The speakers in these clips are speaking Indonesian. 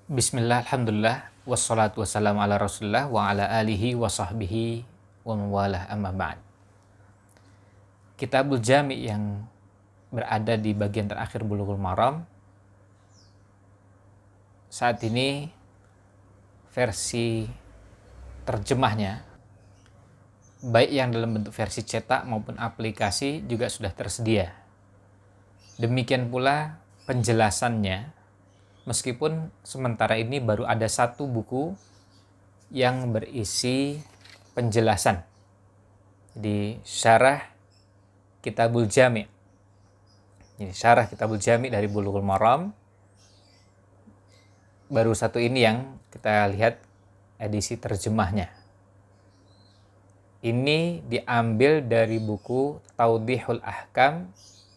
Bismillah, alhamdulillah, wassalatu wassalamu ala rasulillah wa ala alihi wa sahbihi wa mawalah amma ba'd. Kitabul Jami' yang berada di bagian terakhir Bulughul Maram saat ini versi terjemahnya, baik yang dalam bentuk versi cetak maupun aplikasi juga sudah tersedia. Demikian pula penjelasannya, meskipun sementara ini baru ada satu buku yang berisi penjelasan. Jadi syarah Kitabul Jami'. Jadi syarah Kitabul Jami' dari Bulughul Maram. Baru satu ini yang kita lihat edisi terjemahnya. Ini diambil dari buku Tawdihul Ahkam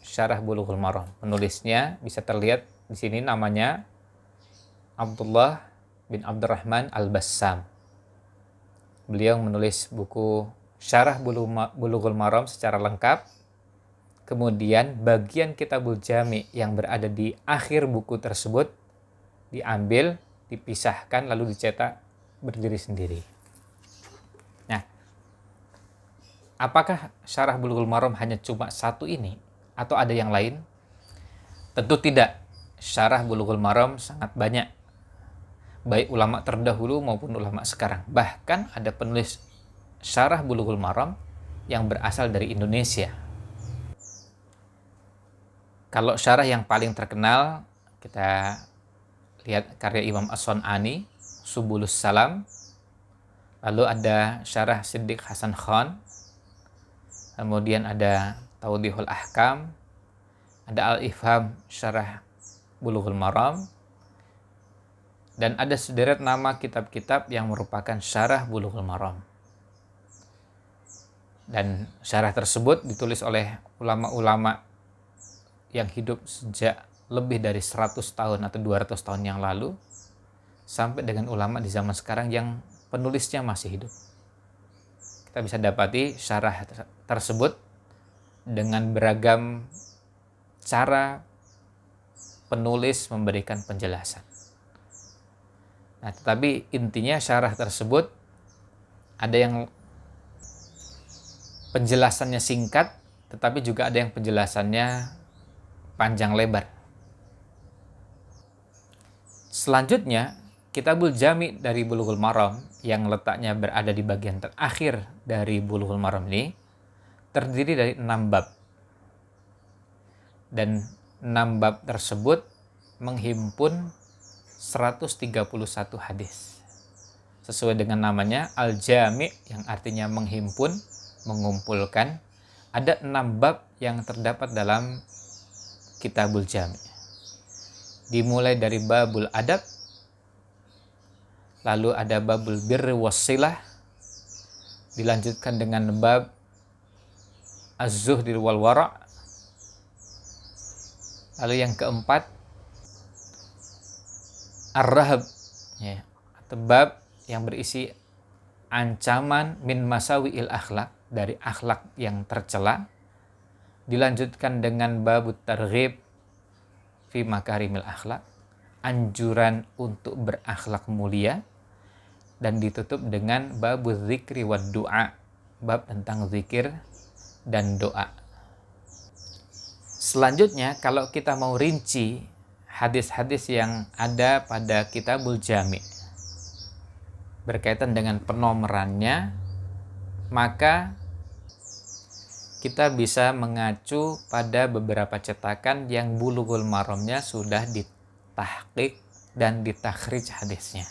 Syarah Bulughul Maram. Penulisnya bisa terlihat di sini namanya Abdullah bin Abdurrahman Al-Bassam. Beliau menulis buku Syarah Bulughul Maram secara lengkap. Kemudian bagian Kitabul Jami' yang berada di akhir buku tersebut diambil, dipisahkan, lalu dicetak berdiri sendiri. Nah, apakah Syarah Bulughul Maram hanya cuma satu ini? Atau ada yang lain? Tentu tidak. Syarah Bulughul Maram sangat banyak. Baik ulama terdahulu maupun ulama sekarang. Bahkan ada penulis Syarah Bulughul Maram yang berasal dari Indonesia. Kalau syarah yang paling terkenal, kita lihat karya Imam As-Sun'ani, Subulus Salam. Lalu ada syarah Siddiq Hasan Khan. Kemudian ada Tawdihul Ahkam. Ada Al-Ifham Syarah Bulughul Maram. Dan ada sederet nama kitab-kitab yang merupakan syarah Bulughul Maram. Dan syarah tersebut ditulis oleh ulama-ulama yang hidup sejak lebih dari 100 tahun atau 200 tahun yang lalu, sampai dengan ulama di zaman sekarang yang penulisnya masih hidup. Kita bisa dapati syarah tersebut dengan beragam cara penulis memberikan penjelasan. Nah, tetapi intinya syarah tersebut ada yang penjelasannya singkat, tetapi juga ada yang penjelasannya panjang lebar. Selanjutnya, Kitabul Jami' dari Bulughul Maram yang letaknya berada di bagian terakhir dari Bulughul Maram ini terdiri dari 6 bab. Dan 6 bab tersebut menghimpun 131 hadis. Sesuai dengan namanya Al-Jami' yang artinya menghimpun, mengumpulkan. Ada 6 bab yang terdapat dalam Kitabul Jami'. Dimulai dari babul adab, lalu ada babul birri wassilah, dilanjutkan dengan bab az-zuhdi wal wara', lalu yang keempat ar-rahab, ya, atau bab yang berisi ancaman min masawi'il akhlak, dari akhlak yang tercela. Dilanjutkan dengan babut targhib fi makarimil akhlak, anjuran untuk berakhlak mulia. Dan ditutup dengan babuz zikri wad du'a, bab tentang zikir dan doa. Selanjutnya, kalau kita mau rinci hadis-hadis yang ada pada Kitabul Jami' berkaitan dengan penomorannya, maka kita bisa mengacu pada beberapa cetakan yang Bulughul Maramnya sudah ditahqiq dan ditakhrij hadisnya.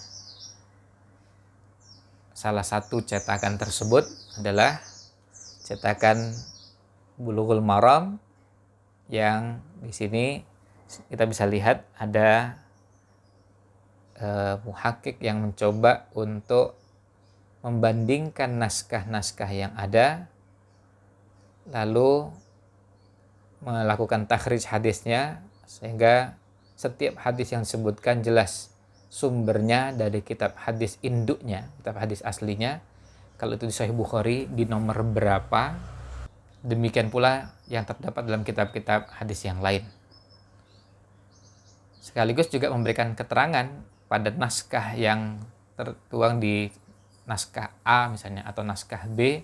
Salah satu cetakan tersebut adalah cetakan Bulughul Maram yang di sini kita bisa lihat ada muhakkik yang mencoba untuk membandingkan naskah-naskah yang ada, lalu melakukan takhrij hadisnya sehingga setiap hadis yang disebutkan jelas sumbernya dari kitab hadis induknya, kitab hadis aslinya. Kalau itu di Sahih Bukhari di nomor berapa, demikian pula yang terdapat dalam kitab-kitab hadis yang lain. Sekaligus juga memberikan keterangan pada naskah yang tertuang di naskah A misalnya atau naskah B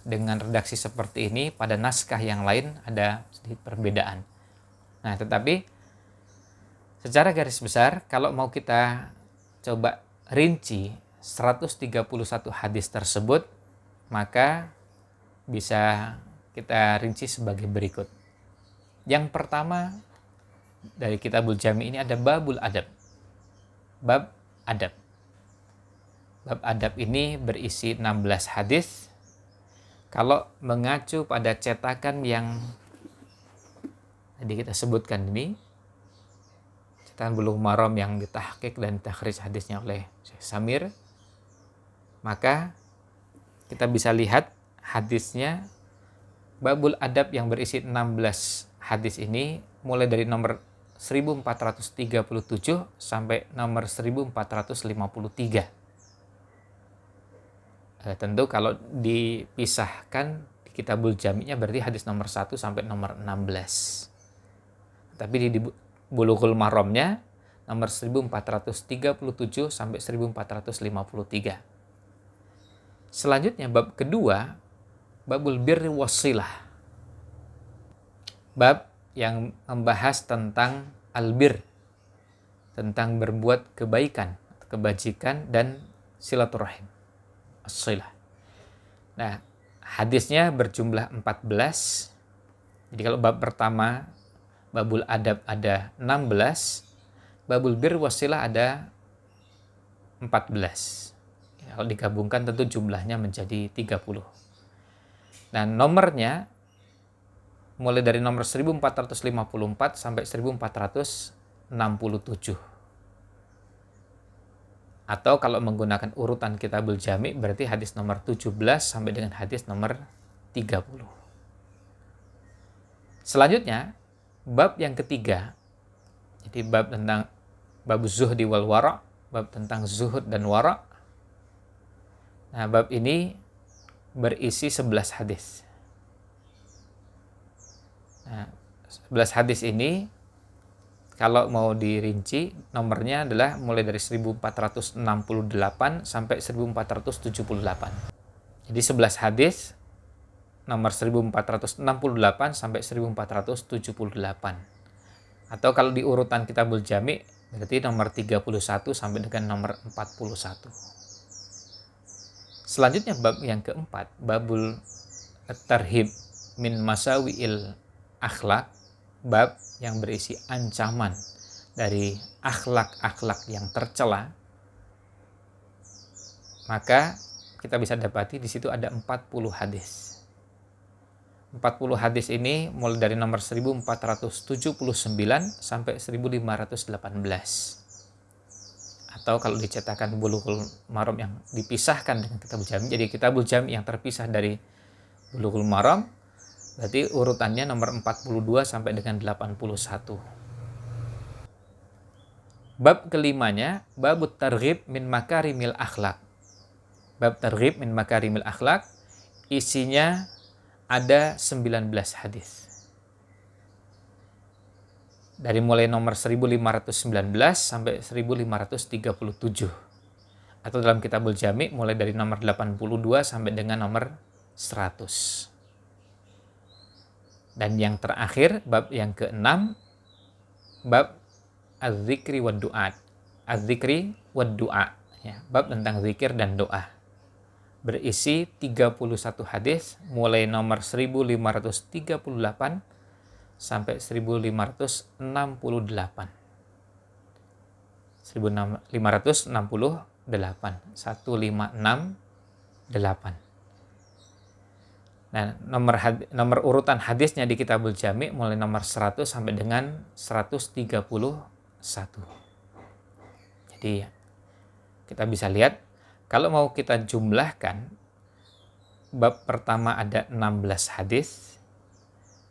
dengan redaksi seperti ini, pada naskah yang lain ada sedikit perbedaan. Nah, tetapi secara garis besar kalau mau kita coba rinci 131 hadis tersebut, maka bisa kita rinci sebagai berikut. Yang pertama dari Kitabul Jami ini ada babul adab. Bab adab. Bab adab ini berisi 16 hadis. Kalau mengacu pada cetakan yang tadi kita sebutkan ini, cetakan Bulughul Maram yang ditahqiq dan takhrij hadisnya oleh Syekh Samir, maka kita bisa lihat hadisnya babul adab yang berisi 16 hadis ini mulai dari nomor 1437 sampai nomor 1453. Tentu kalau dipisahkan di Kitabul Jami'nya berarti hadis nomor 1 sampai nomor 16. Tapi di Bulughul Maramnya nomor 1437 sampai 1453. Selanjutnya bab kedua, babul birri wassilah. Bab yang membahas tentang albir, tentang berbuat kebaikan, kebajikan dan silaturahim. As-silah. Nah, hadisnya berjumlah 14. Jadi kalau bab pertama babul adab ada 16, babul bir wasilah ada 14. Ya, kalau digabungkan tentu jumlahnya menjadi 30. Nah, nomornya mulai dari nomor 1454 sampai 1467. Atau kalau menggunakan urutan Kitabul Jami berarti hadis nomor 17 sampai dengan hadis nomor 30. Selanjutnya, bab yang ketiga. Jadi bab tentang bab zuhdi wal wara', bab tentang zuhud dan wara'. Nah, bab ini berisi 11 hadis. Nah, 11 hadis ini kalau mau dirinci, nomornya adalah mulai dari 1468 sampai 1478. Jadi 11 hadis, nomor 1468 sampai 1478. Atau kalau di urutan Kitabul Jami, berarti nomor 31 sampai dengan nomor 41. Selanjutnya bab yang keempat, babul tarhib min masawi'il akhlak. Bab yang berisi ancaman dari akhlak-akhlak yang tercela. Maka kita bisa dapati di situ ada 40 hadis. 40 hadis ini mulai dari nomor 1479 sampai 1518. Atau kalau dicetakan Bulughul Maram yang dipisahkan dengan Kitabul Jami, jadi Kitabul Jami yang terpisah dari Bulughul Maram, berarti urutannya nomor 42 sampai dengan 81. Bab kelimanya, babut targhib min makarimil akhlak. Bab targhib min makarimil akhlak, isinya ada 19 hadis. Dari mulai nomor 1519 sampai 1537. Atau dalam Kitabul Jami mulai dari nomor 82 sampai dengan nomor 100. Dan yang terakhir, bab yang keenam, bab az-zikri wad du'a. Az-zikri wad du'a, ya, bab tentang zikir dan doa. Berisi 31 hadis mulai nomor 1538 sampai 1568. 1568. Nah, nomor urutan hadisnya di Kitabul Jami mulai nomor 100 sampai dengan 131. Jadi kita bisa lihat kalau mau kita jumlahkan, bab pertama ada 16 hadis,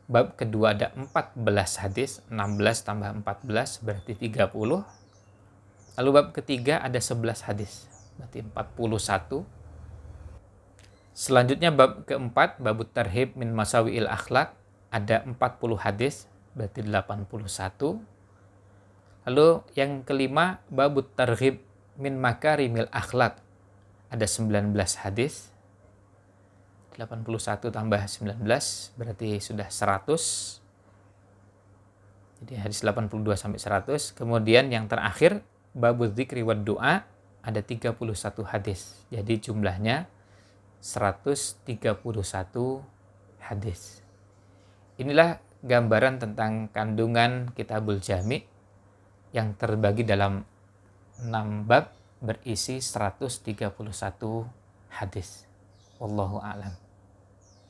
bab kedua ada 14 hadis, 16 tambah 14 berarti 30. Lalu bab ketiga ada 11 hadis, berarti 41. Selanjutnya bab keempat, babut tarhib min masawi'il akhlak, ada 40 hadis, berarti 81. Lalu yang kelima, babut targhib min makarimil akhlak. Ada 19 hadis. 81 tambah 19 berarti sudah 100. Jadi hadis 82 sampai 100. Kemudian yang terakhir, babut dzikri wad doa, ada 31 hadis. Jadi jumlahnya 131 hadis. Inilah gambaran tentang kandungan Kitabul Jami' yang terbagi dalam 6 bab berisi 131 hadis. Wallahu a'lam.